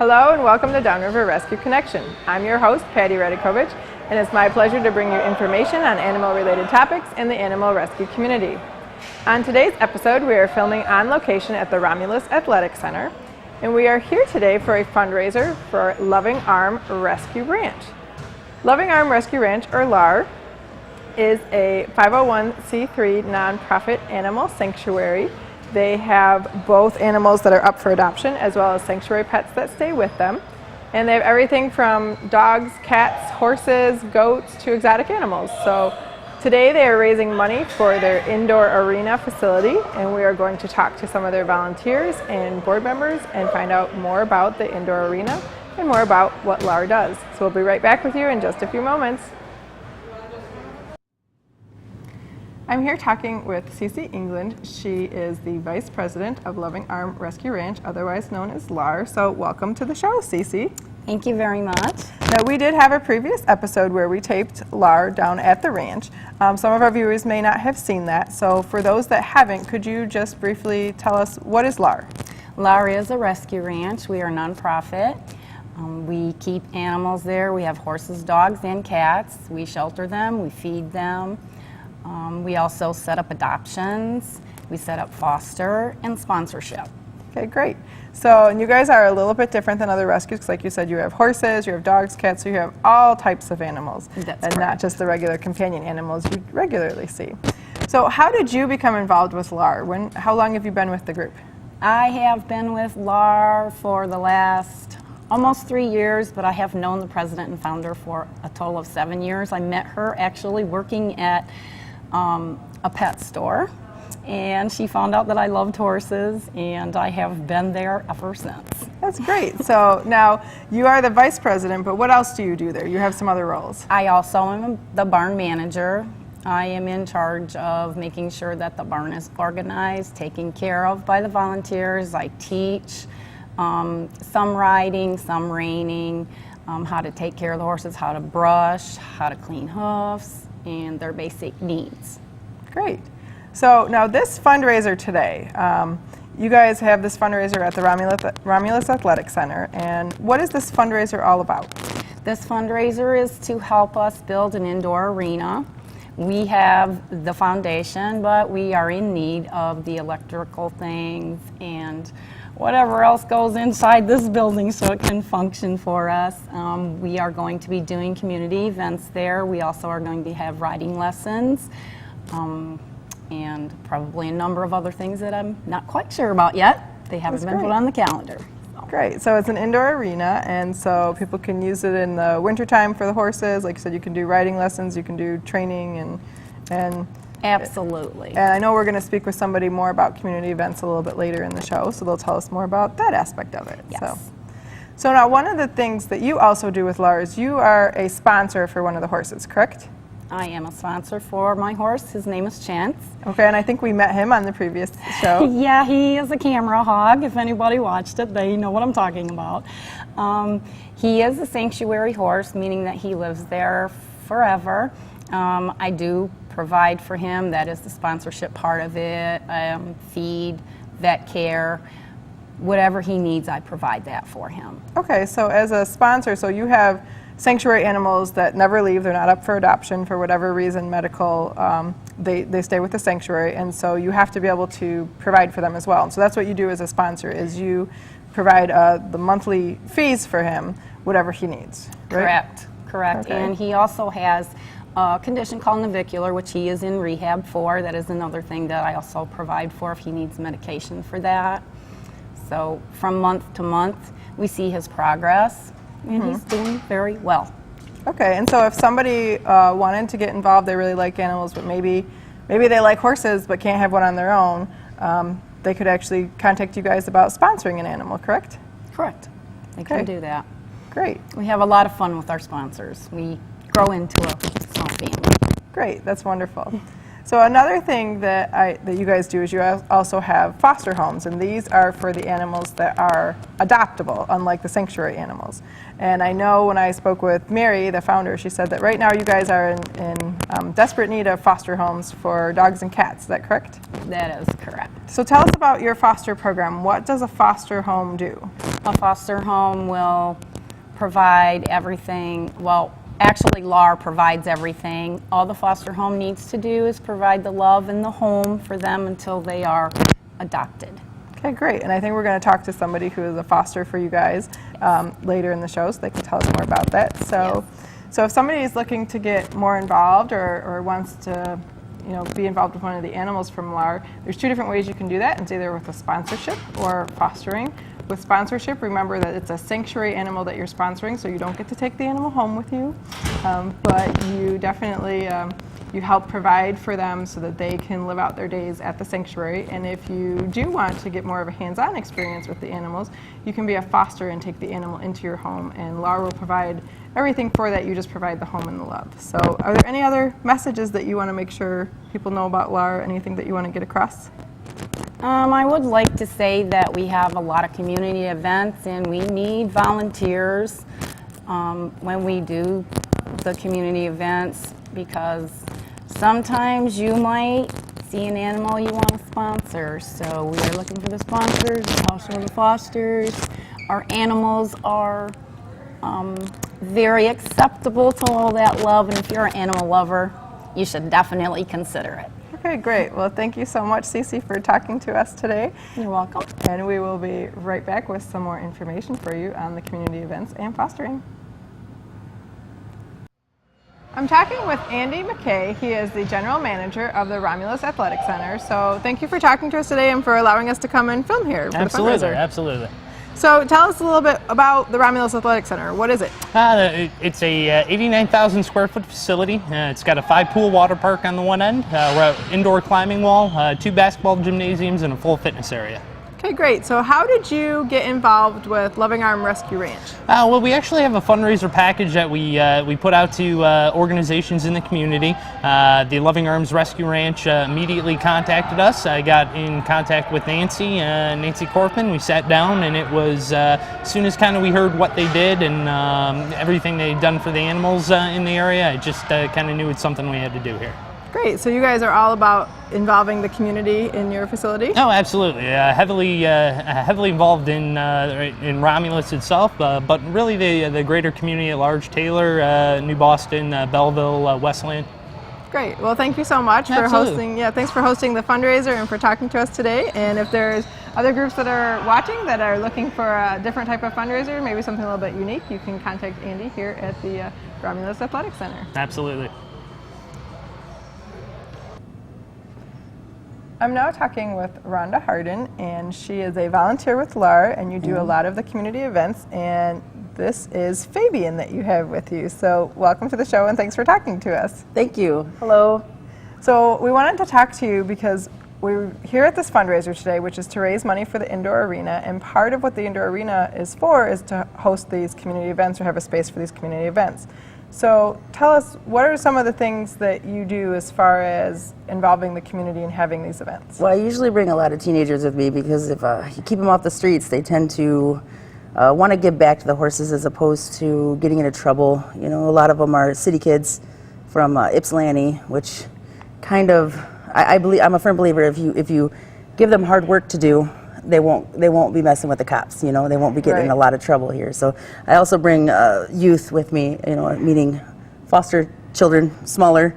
Hello and welcome to Downriver Rescue Connection. I'm your host, Patty Radikovich, and it's my pleasure to bring you information on animal-related topics in the animal rescue community. On today's episode, we are filming on location at the Romulus Athletic Center, and we are here today for a fundraiser for Loving Arm Rescue Ranch. Loving Arm Rescue Ranch, or LARR, is a 501c3 nonprofit animal sanctuary. They have both animals that are up for adoption as well as sanctuary pets that stay with them. And they have everything from dogs, cats, horses, goats to exotic animals. So today they are raising money for their indoor arena facility, and we are going to talk to some of their volunteers and board members and find out more about the indoor arena and more about what LARR does. So we'll be right back with you in just a few moments. I'm here talking with Cece England. She is the Vice President of Loving Arm Rescue Ranch, otherwise known as LARR. So welcome to the show, Cece. Thank you very much. Now, we did have a previous episode where we taped LARR down at the ranch. Some of our viewers may not have seen that. So for those that haven't, could you just briefly tell us what is LARR? LARR is a rescue ranch. We are a nonprofit. We keep animals there. We have horses, dogs, and cats. We shelter them. We feed them. We also set up adoptions, we set up foster and sponsorship. Okay, great. So, and you guys are a little bit different than other rescues, because like you said, you have horses, you have dogs, cats, so you have all types of animals. That's and correct. Not just the regular companion animals you regularly see. So how did you become involved with LARR? How long have you been with the group? I have been with LARR for the last almost 3 years, but I have known the president and founder for a total of 7 years. I met her actually working at a pet store, and she found out that I loved horses, and I have been there ever since. That's great. So now you are the vice president, but what else do you do there? You have some other roles. I also am the barn manager. I am in charge of making sure that the barn is organized, taken care of by the volunteers. I teach some riding, some reining, how to take care of the horses, how to brush, how to clean hoofs, and their basic needs. Great. So now this fundraiser today, you guys have this fundraiser at the Romulus Athletic Center, and what is this fundraiser all about? This fundraiser is to help us build an indoor arena. We have the foundation, but we are in need of the electrical things and whatever else goes inside this building so it can function for us. We are going to be doing community events there. We also are going to have riding lessons and probably a number of other things that I'm not quite sure about yet. They haven't been put on the calendar. So. Great. So it's an indoor arena, and so people can use it in the wintertime for the horses. Like you said, you can do riding lessons, you can do training, and Absolutely. And I know we're going to speak with somebody more about community events a little bit later in the show, so they'll tell us more about that aspect of it. Yes. So now one of the things that you also do with LARR is you are a sponsor for one of the horses, correct? I am a sponsor for my horse. His name is Chance. Okay, and I think we met him on the previous show. Yeah, he is a camera hog. If anybody watched it, they know what I'm talking about. He is a sanctuary horse, meaning that he lives there forever. I do provide for him. That is the sponsorship part of it. Feed, vet care, whatever he needs, I provide that for him. Okay, so as a sponsor, so you have sanctuary animals that never leave. They're not up for adoption for whatever reason, medical. They stay with the sanctuary, and so you have to be able to provide for them as well. And so that's what you do as a sponsor, is you provide the monthly fees for him, whatever he needs. Right? Correct. Okay. And he also has a condition called navicular, which he is in rehab for. That is another thing that I also provide for if he needs medication for that. So from month to month, we see his progress, and he's doing very well. Okay, and so if somebody wanted to get involved, they really like animals, but maybe they like horses but can't have one on their own, they could actually contact you guys about sponsoring an animal, correct? Correct. They can do that. Great. We have a lot of fun with our sponsors. We grow into a small family. Great, that's wonderful. So another thing that you guys do is you also have foster homes, and these are for the animals that are adoptable, unlike the sanctuary animals. And I know when I spoke with Mary, the founder, she said that right now you guys are in desperate need of foster homes for dogs and cats. Is that correct? That is correct. So tell us about your foster program. What does a foster home do? A foster home will provide everything. Well, actually, LARR provides everything. All the foster home needs to do is provide the love and the home for them until they are adopted. Okay, great. And I think we're going to talk to somebody who is a foster for you guys later in the show, so they can tell us more about that. So, so if somebody is looking to get more involved or wants to, be involved with one of the animals from LARR, there's two different ways you can do that. It's either with a sponsorship or fostering. With sponsorship, remember that it's a sanctuary animal that you're sponsoring, so you don't get to take the animal home with you, but you definitely you help provide for them so that they can live out their days at the sanctuary. And if you do want to get more of a hands-on experience with the animals, you can be a foster and take the animal into your home, and LARR will provide everything for that. You just provide the home and the love. So are there any other messages that you want to make sure people know about LARR? Anything that you want to get across? I would like to say that we have a lot of community events and we need volunteers when we do the community events, because sometimes you might see an animal you want to sponsor. So we are looking for the sponsors, also the fosters. Our animals are very acceptable to all that love, and if you're an animal lover, you should definitely consider it. Okay, great. Well, thank you so much, Cece, for talking to us today. You're welcome. And we will be right back with some more information for you on the community events and fostering. I'm talking with Andy Mckay. He is the general manager of the Romulus Athletic Center. So thank you for talking to us today and for allowing us to come and film here for the fundraiser. Absolutely. So tell us a little bit about the Romulus Athletic Center. What is it? It's a 89,000 square foot facility. It's got a 5-pool water park on the one end, indoor climbing wall, 2 basketball gymnasiums, and a full fitness area. Okay, great. So how did you get involved with Loving Arm Rescue Ranch? Well, we actually have a fundraiser package that we put out to organizations in the community. The Loving Arms Rescue Ranch immediately contacted us. I got in contact with Nancy Corpman. We sat down, and it was as soon as kind of we heard what they did and everything they'd done for the animals in the area, I just kind of knew it's something we had to do here. Great. So you guys are all about involving the community in your facility? Oh, absolutely. Heavily involved in Romulus itself, but really the greater community at large. Taylor, New Boston, Belleville, Westland. Great. Well, thank you so much for hosting. Yeah, thanks for hosting the fundraiser and for talking to us today. And if there's other groups that are watching that are looking for a different type of fundraiser, maybe something a little bit unique, you can contact Andy here at the Romulus Athletic Center. Absolutely. I'm now talking with Rhonda Harden, and she is a volunteer with LARR, and you do a lot of the community events, and this is Fabian that you have with you. So welcome to the show, and thanks for talking to us. Thank you. Hello. So we wanted to talk to you because we're here at this fundraiser today, which is to raise money for the indoor arena, and part of what the indoor arena is for is to host these community events or have a space for these community events. So tell us, what are some of the things that you do as far as involving the community and having these events? Well, I usually bring a lot of teenagers with me because if you keep them off the streets, they tend to want to give back to the horses as opposed to getting into trouble. You know, a lot of them are city kids from Ypsilanti, which kind of, I'm a firm believer if you give them hard work to do, they won't be messing with the cops. You know, they won't be getting in a lot of trouble here. So I also bring youth with me. You know, meeting foster children, smaller.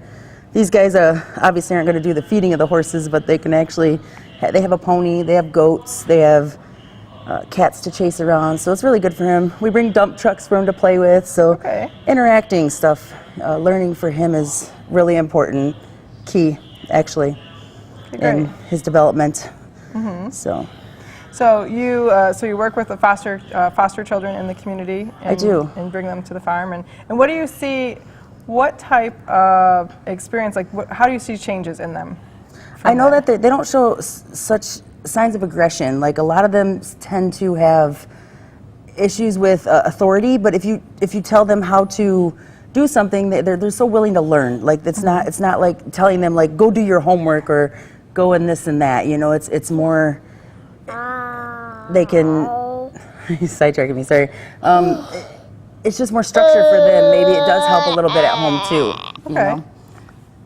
These guys obviously aren't going to do the feeding of the horses, but they can actually. They have a pony. They have goats. They have cats to chase around. So it's really good for him. We bring dump trucks for him to play with. So interacting stuff, learning for him is really important, key actually, in his development. Mm-hmm. So you work with the foster children in the community. And, I do. And bring them to the farm. And what do you see? What type of experience? Like, how do you see changes in them? I know that they don't show such signs of aggression. Like a lot of them tend to have issues with authority. But if you tell them how to do something, they're so willing to learn. Like it's not like telling them like go do your homework or go in this and that. You know, it's more they can. He's sidetracking me. Sorry. It's just more structure for them. Maybe it does help a little bit at home too. Okay. You know?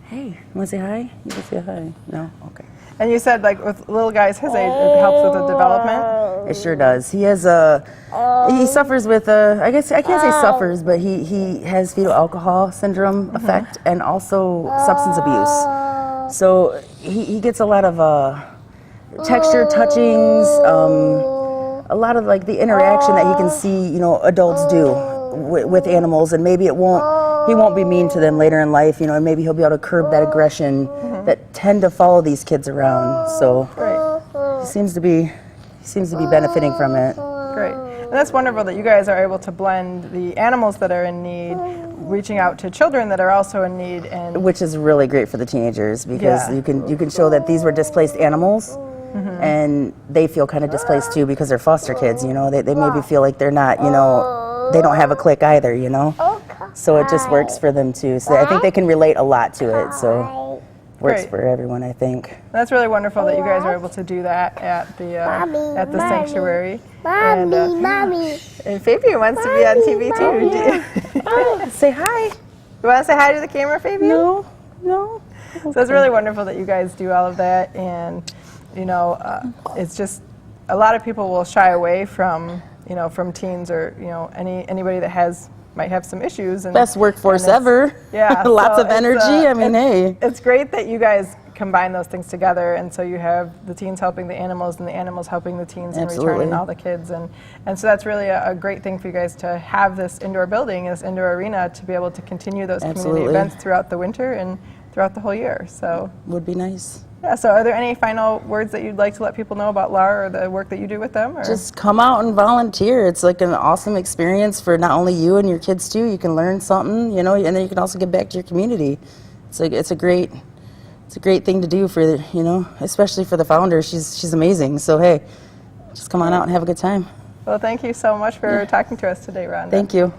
Hey, you want to say hi? You can say hi. No? Okay. And you said like with little guys his age, it helps with the development. It sure does. He has he suffers with I guess I can't say suffers, but he has fetal alcohol syndrome effect and also substance abuse. So he gets a lot of texture touchings, a lot of like the interaction that he can see, you know, adults do with animals, and maybe he won't be mean to them later in life, you know, and maybe he'll be able to curb that aggression that tend to follow these kids around. So he seems to be benefiting from it. Great. And that's wonderful that you guys are able to blend the animals that are in need, reaching out to children that are also in need, and which is really great for the teenagers because you can show that these were displaced animals. And they feel kind of displaced too because they're foster kids, you know. They maybe feel like they're not, you know, they don't have a clique either, you know. So it just works for them too. So I think they can relate a lot to it. So works for everyone, I think. That's really wonderful that you guys are able to do that at the sanctuary. And Fabian wants to be on TV too. Say hi. You want to say hi to the camera, Fabian? No. So it's really wonderful that you guys do all of that, and you know, it's just a lot of people will shy away from, you know, from teens or, you know, anybody that might have some issues. And best workforce ever. Yeah, lots of energy. I mean, hey, it's great that you guys combine those things together, and so you have the teens helping the animals and the animals helping the teens in return, and all the kids, and so that's really a great thing for you guys to have this indoor building, this indoor arena, to be able to continue those community events throughout the winter and throughout the whole year. So would be nice. Yeah, so are there any final words that you'd like to let people know about LARR or the work that you do with them? Or? Just come out and volunteer. It's like an awesome experience for not only you and your kids too. You can learn something, you know, and then you can also give back to your community. It's a great thing to do for the, you know, especially for the founder. She's amazing. So hey, just come on out and have a good time. Well, thank you so much for talking to us today, Rhonda. Thank you.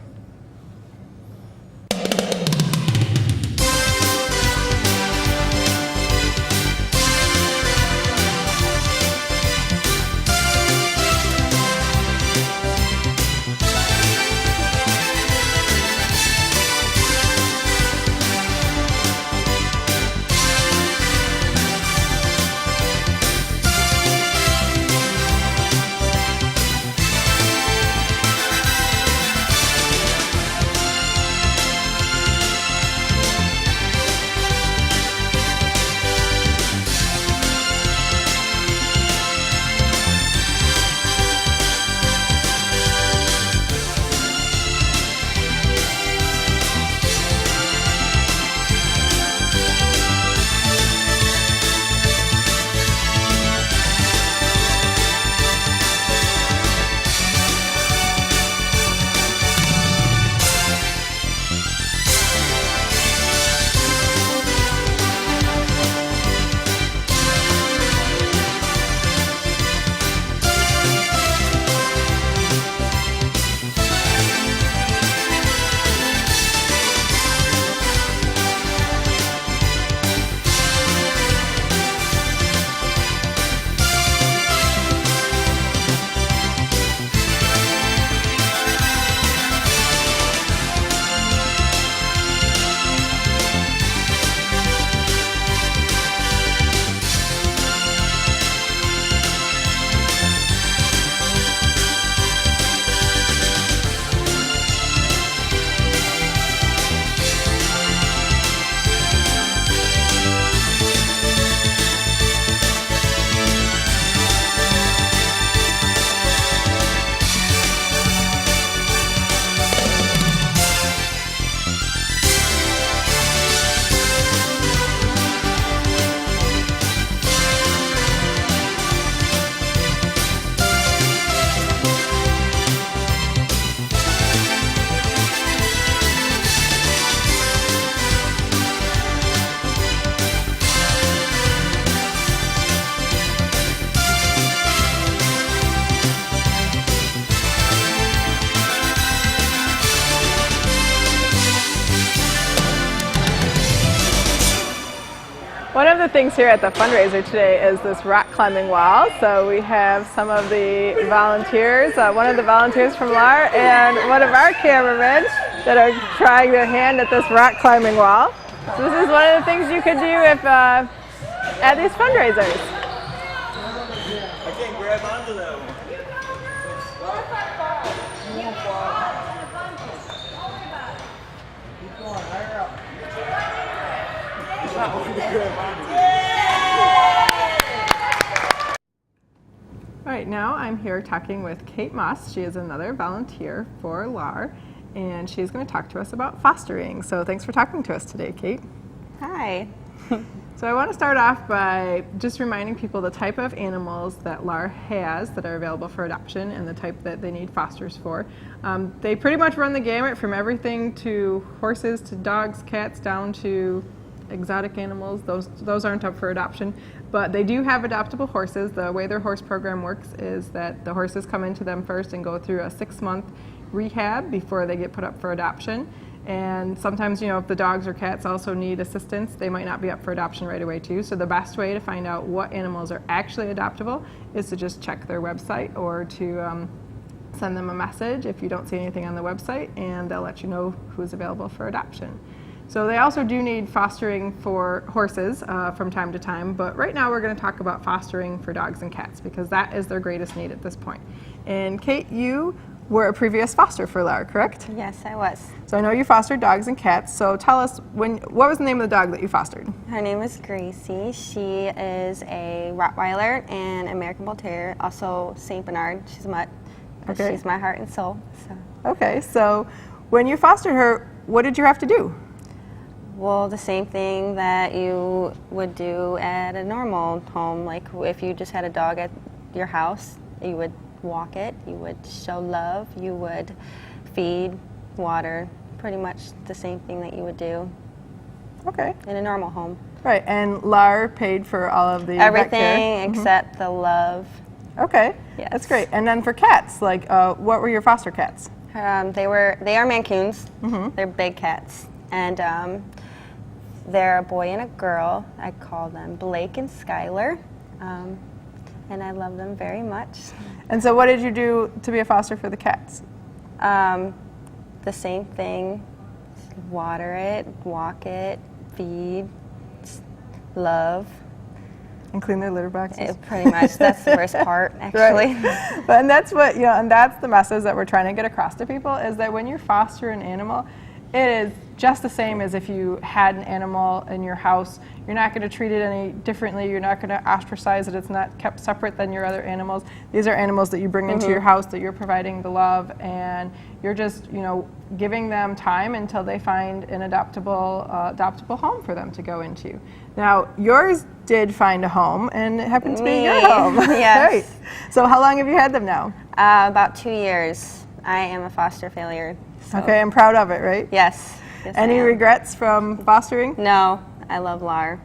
of the things here at the fundraiser today is this rock climbing wall. So we have some of the volunteers, one of the volunteers from LARR and one of our cameramen that are trying their hand at this rock climbing wall. So this is one of the things you could do if at these fundraisers. I can't grab onto that one. Right now I'm here talking with Kate Moss. She is another volunteer for LARR, and she's going to talk to us about fostering. So thanks for talking to us today, Kate. Hi. So I want to start off by just reminding people the type of animals that LARR has that are available for adoption and the type that they need fosters for. They pretty much run the gamut from everything to horses to dogs, cats, down to exotic animals. Those aren't up for adoption, but they do have adoptable horses. The way their horse program works is that the horses come into them first and go through a 6-month rehab before they get put up for adoption. And sometimes, if the dogs or cats also need assistance, they might not be up for adoption right away too. So the best way to find out what animals are actually adoptable is to just check their website or to send them a message if you don't see anything on the website, and they'll let you know who's available for adoption. So they also do need fostering for horses from time to time, but right now we're going to talk about fostering for dogs and cats because that is their greatest need at this point. And Kate, you were a previous foster for LARR, correct? Yes, I was. So I know you fostered dogs and cats, so tell us, what was the name of the dog that you fostered? Her name is Gracie. She is a Rottweiler and American Bull Terrier, also St. Bernard. She's a mutt, but Okay. she's my heart and soul. So. Okay, so when you fostered her, what did you have to do? Well, the same thing that you would do at a normal home. Like if you just had a dog at your house, you would walk it, you would show love, you would feed, water, pretty much the same thing that you would do Okay. in a normal home. Right, and LARR paid for all of the vet care? Everything except the love. Okay, Yes. that's great. And then for cats, like what were your foster cats? They are Mancoons. They're big cats, and they're a boy and a girl. I call them Blake and Skylar, and I love them very much. And so what did you do to be a foster for the cats? The same thing: water it, walk it, feed, love. And clean their litter boxes? Pretty much. That's the worst part, actually. Right. But and that's what and that's the message that we're trying to get across to people is that when you foster an animal, it is just the same as if you had an animal in your house. You're not going to treat it any differently. You're not going to ostracize it. It's not kept separate than your other animals. These are animals that you bring into your house, that you're providing the love, and you're just, giving them time until they find an adoptable home for them to go into. Now, yours did find a home, and it happened to be your home. Yes. Right. So how long have you had them now? About 2 years. I am a foster failure. So. Okay, I'm proud of it, right? Yes. Yes, I Any am. regrets from fostering? No, I love LARR.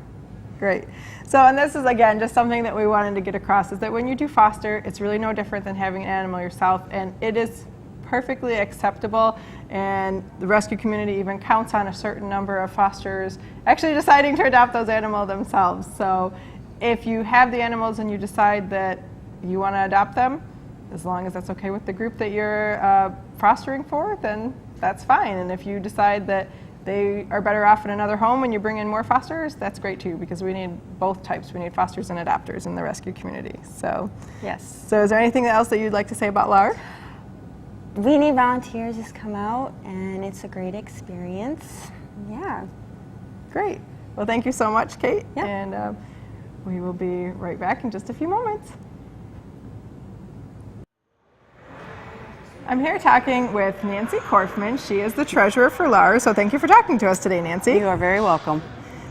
Great. So, and this is again just something that we wanted to get across is that when you do foster, it's really no different than having an animal yourself, and it is perfectly acceptable, and the rescue community even counts on a certain number of fosters actually deciding to adopt those animals themselves. So if you have the animals and you decide that you want to adopt them, as long as that's okay with the group that you're fostering for, then that's fine. And if you decide that they are better off in another home and you bring in more fosters, that's great too, because we need both types. We need fosters and adopters in the rescue community. So, Yes. so is there anything else that you'd like to say about LARR? We need volunteers to come out, and it's a great experience. Yeah. Great. Well, thank you so much, Kate. Yep. And we will be right back in just a few moments. I'm here talking with Nancy Korfman. She is the treasurer for LARR, so thank you for talking to us today, Nancy. You are very welcome.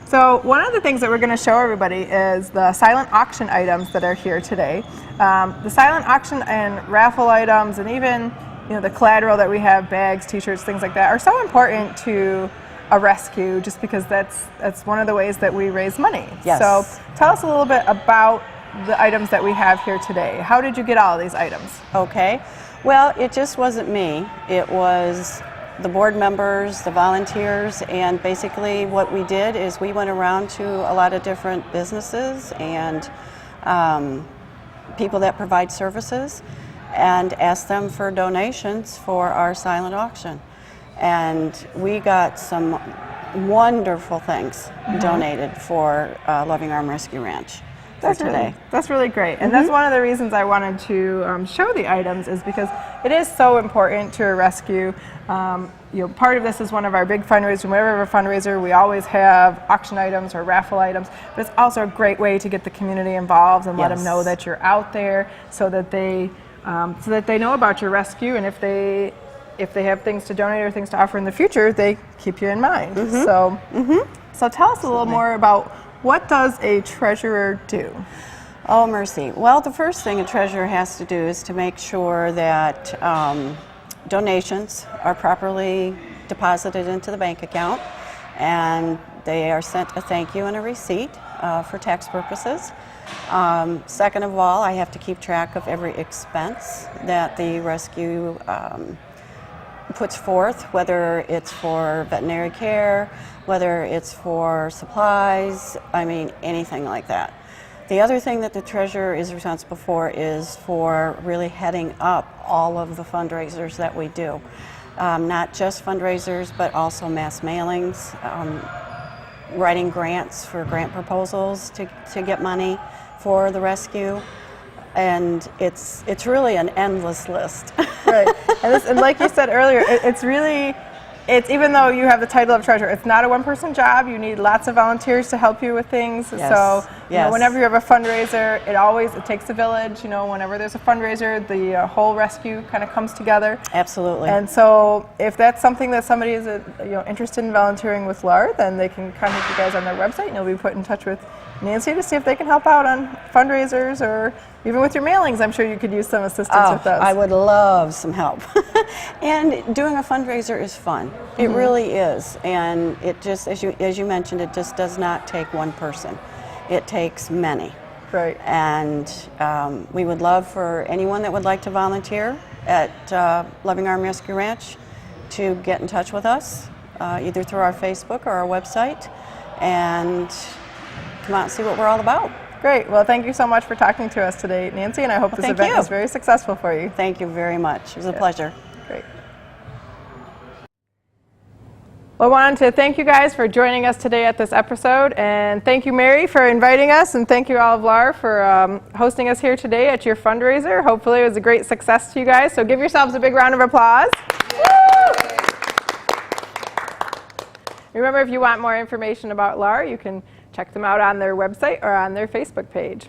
So one of the things that we're going to show everybody is the silent auction items that are here today. The silent auction and raffle items, and even the collateral that we have, bags, t-shirts, things like that, are so important to a rescue just because that's one of the ways that we raise money. Yes. So tell us a little bit about the items that we have here today. How did you get all of these items? Okay. Well, it just wasn't me. It was the board members, the volunteers, and basically what we did is we went around to a lot of different businesses and people that provide services and asked them for donations for our silent auction. And we got some wonderful things donated for Loving Arm Rescue Ranch. That's really great. And that's one of the reasons I wanted to show the items, is because it is so important to a rescue. Part of this is one of our big fundraisers. Whenever we have a fundraiser, we always have auction items or raffle items, but it's also a great way to get the community involved and let them know that you're out there, so that they know about your rescue, and if they have things to donate or things to offer in the future, they keep you in mind. So tell us a little more about, what does a treasurer do? Oh, mercy. Well, the first thing a treasurer has to do is to make sure that donations are properly deposited into the bank account, and they are sent a thank you and a receipt for tax purposes. Second of all, I have to keep track of every expense that the rescue puts forth, whether it's for veterinary care, whether it's for supplies, anything like that. The other thing that the treasurer is responsible for is for really heading up all of the fundraisers that we do. Not just fundraisers, but also mass mailings, writing grants for grant proposals to get money for the rescue. And it's really an endless list. Right. And like you said earlier, it's even though you have the title of treasurer, it's not a one-person job. You need lots of volunteers to help you with things. So whenever you have a fundraiser, it takes a village. Whenever there's a fundraiser, the whole rescue kind of comes together. Absolutely. And so if that's something that somebody is interested in volunteering with LARR, then they can contact you guys on their website, and you'll be put in touch with Nancy to see if they can help out on fundraisers, or even with your mailings. I'm sure you could use some assistance with those. I would love some help. And doing a fundraiser is fun. It really is. And it just, as you mentioned, it just does not take one person. It takes many. Right. And we would love for anyone that would like to volunteer at Loving Arm Rescue Ranch to get in touch with us, either through our Facebook or our website, and come out and see what we're all about. Great. Well, thank you so much for talking to us today, Nancy, and I hope this event is very successful for you. Thank you very much. It was a pleasure. Great. Well, I wanted to thank you guys for joining us today at this episode, and thank you, Mary, for inviting us, and thank you, all of LARR, for hosting us here today at your fundraiser. Hopefully it was a great success to you guys, so give yourselves a big round of applause. Remember, if you want more information about LARR, you can check them out on their website or on their Facebook page.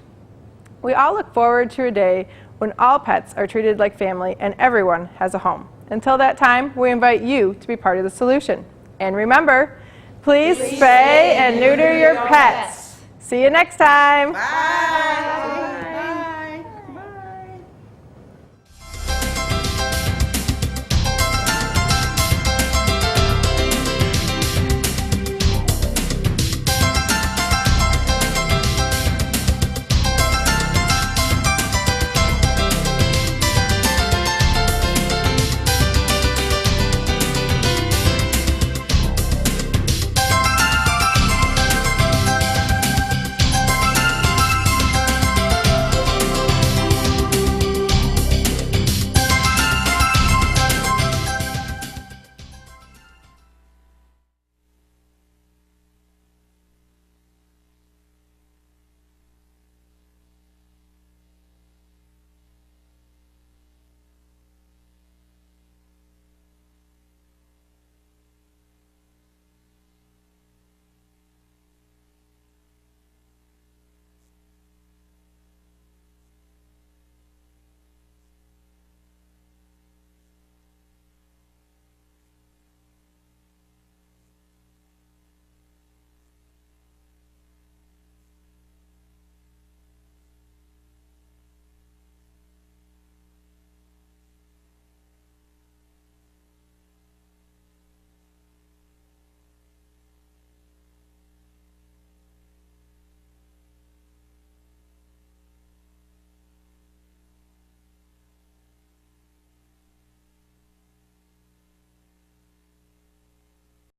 We all look forward to a day when all pets are treated like family and everyone has a home. Until that time, we invite you to be part of the solution. And remember, please spay and neuter your pets. See you next time. Bye.